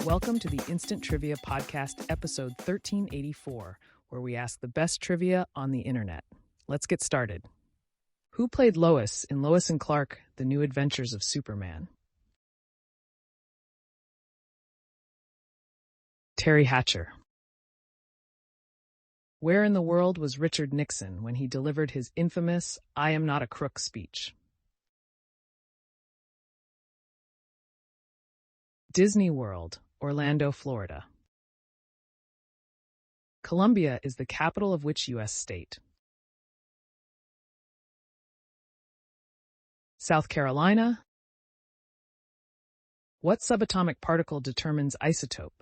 Welcome to the Instant Trivia Podcast, episode 1384, where we ask the best trivia on the internet. Let's get started. Who played Lois in Lois and Clark, The New Adventures of Superman? Terry Hatcher. Where in the world was Richard Nixon when he delivered his infamous "I am not a crook" speech? Disney World, Orlando, Florida. Columbia is the capital of which U.S. state? South Carolina. What subatomic particle determines isotope?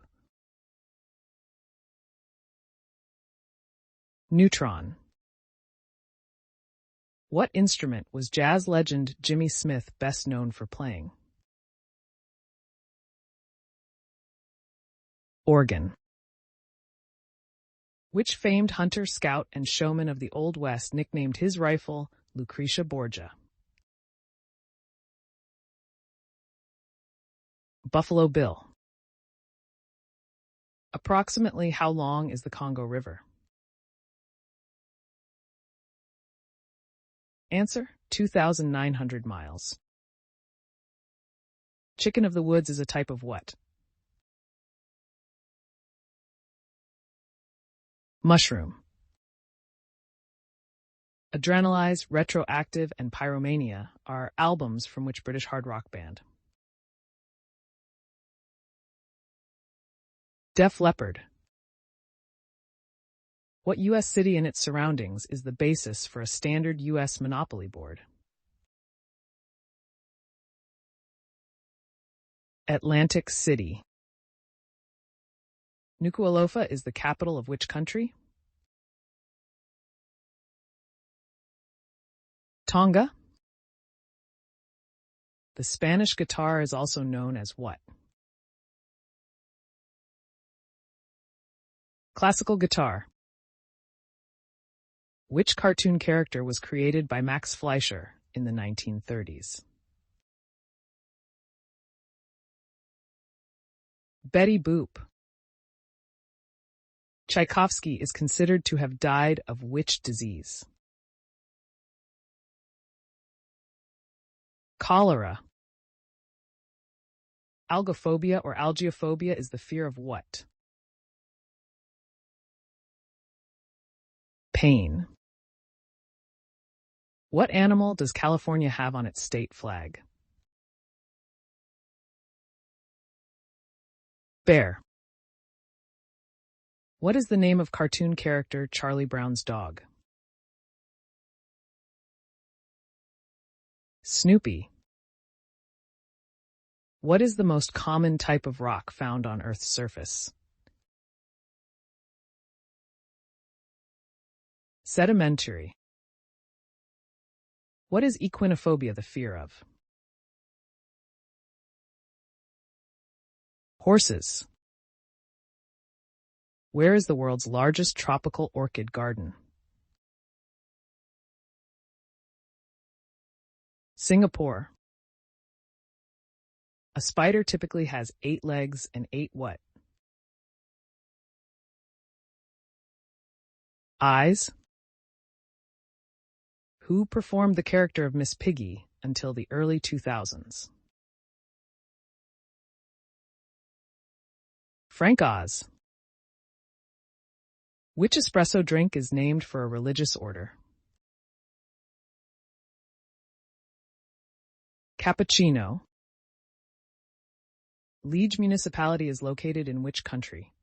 Neutron. What instrument was jazz legend Jimmy Smith best known for playing? Organ. Which famed hunter, scout, and showman of the Old West nicknamed his rifle Lucretia Borgia? Buffalo Bill. Approximately how long is the Congo River? Answer: 2,900 miles. Chicken of the woods is a type of what? Mushroom. Adrenalize, Retroactive, and Pyromania are albums from which British hard rock band? Def Leppard. What U.S. city and its surroundings is the basis for a standard U.S. monopoly board? Atlantic City. Nuku'alofa is the capital of which country? Tonga. The Spanish guitar is also known as what? Classical guitar. Which cartoon character was created by Max Fleischer in the 1930s? Betty Boop. Tchaikovsky is considered to have died of which disease? Cholera. Algophobia or algiophobia is the fear of what? Pain. What animal does California have on its state flag? Bear. What is the name of cartoon character Charlie Brown's dog? Snoopy. What is the most common type of rock found on Earth's surface? Sedimentary. What is equinophobia the fear of? Horses. Where is the world's largest tropical orchid garden? Singapore. A spider typically has 8 legs and 8 what? Eyes. Who performed the character of Miss Piggy until the early 2000s? Frank Oz. Which espresso drink is named for a religious order? Cappuccino. Liege municipality is located in which country?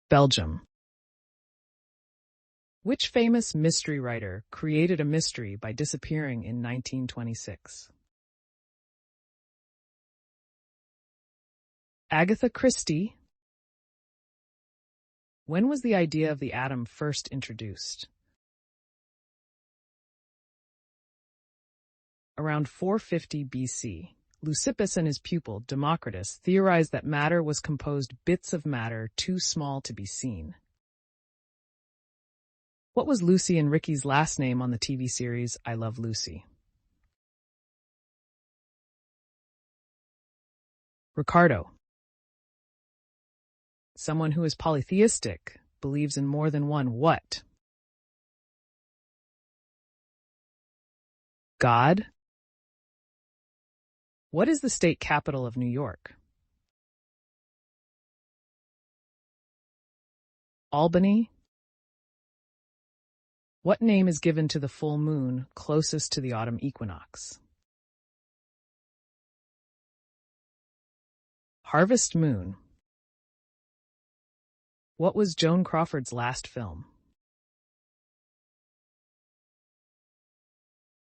Belgium. Which famous mystery writer created a mystery by disappearing in 1926? Agatha Christie. When was the idea of the atom first introduced? Around 450 BC. Leucippus and his pupil, Democritus, theorized that matter was composed bits of matter too small to be seen. What was Lucy and Ricky's last name on the TV series I Love Lucy? Ricardo. Someone who is polytheistic, believes in more than one what? God. What is the state capital of New York? Albany. What name is given to the full moon closest to the autumn equinox? Harvest moon. What was Joan Crawford's last film?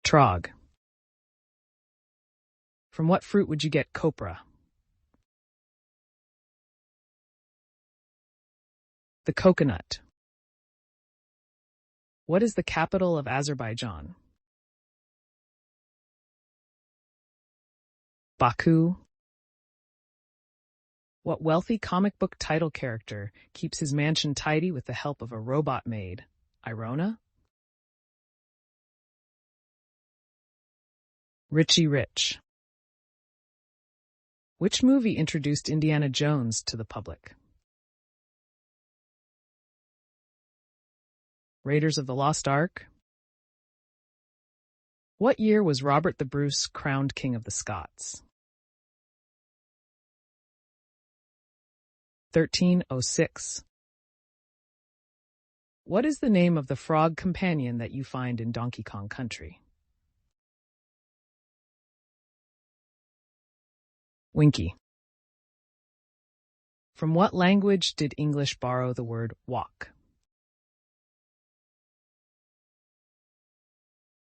Trog. From what fruit would you get copra? The coconut. What is the capital of Azerbaijan? Baku. What wealthy comic book title character keeps his mansion tidy with the help of a robot maid? Irona? Richie Rich. Which movie introduced Indiana Jones to the public? Raiders of the Lost Ark. What year was Robert the Bruce crowned King of the Scots? 1306. What is the name of the frog companion that you find in Donkey Kong Country? Winky. From what language did English borrow the word walk?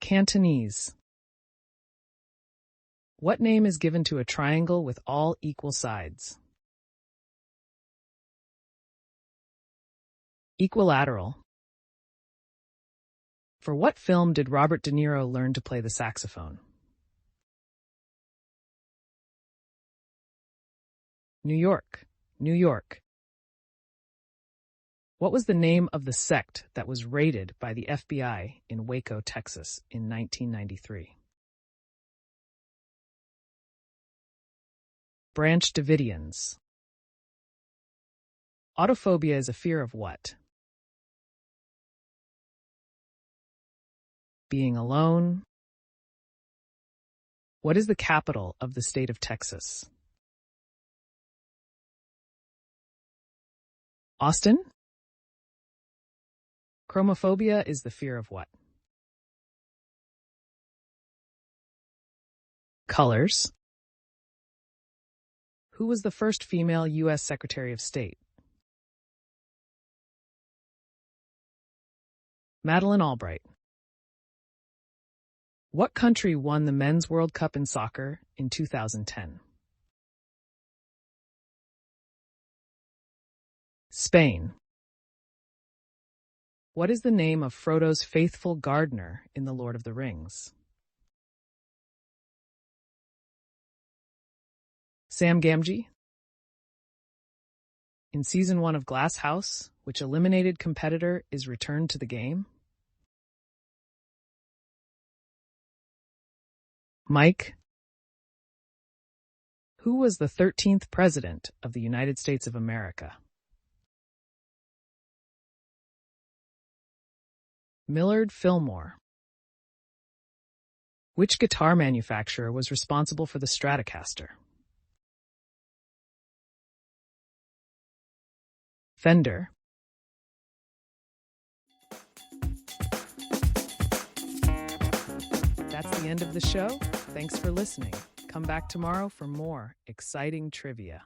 Cantonese. What name is given to a triangle with all equal sides? Equilateral. For what film did Robert De Niro learn to play the saxophone? New York, New York. What was the name of the sect that was raided by the FBI in Waco, Texas in 1993? Branch Davidians. Autophobia is a fear of what? Being alone. What is the capital of the state of Texas? Austin? Chromophobia is the fear of what? Colors. Who was the first female U.S. Secretary of State? Madeleine Albright. What country won the Men's World Cup in soccer in 2010? Spain. What is the name of Frodo's faithful gardener in The Lord of the Rings? Sam Gamgee. In Season 1 of Glass House, which eliminated competitor is returned to the game? Mike. Who was the 13th President of the United States of America? Millard Fillmore. Which guitar manufacturer was responsible for the Stratocaster? Fender. That's the end of the show. Thanks for listening. Come back tomorrow for more exciting trivia.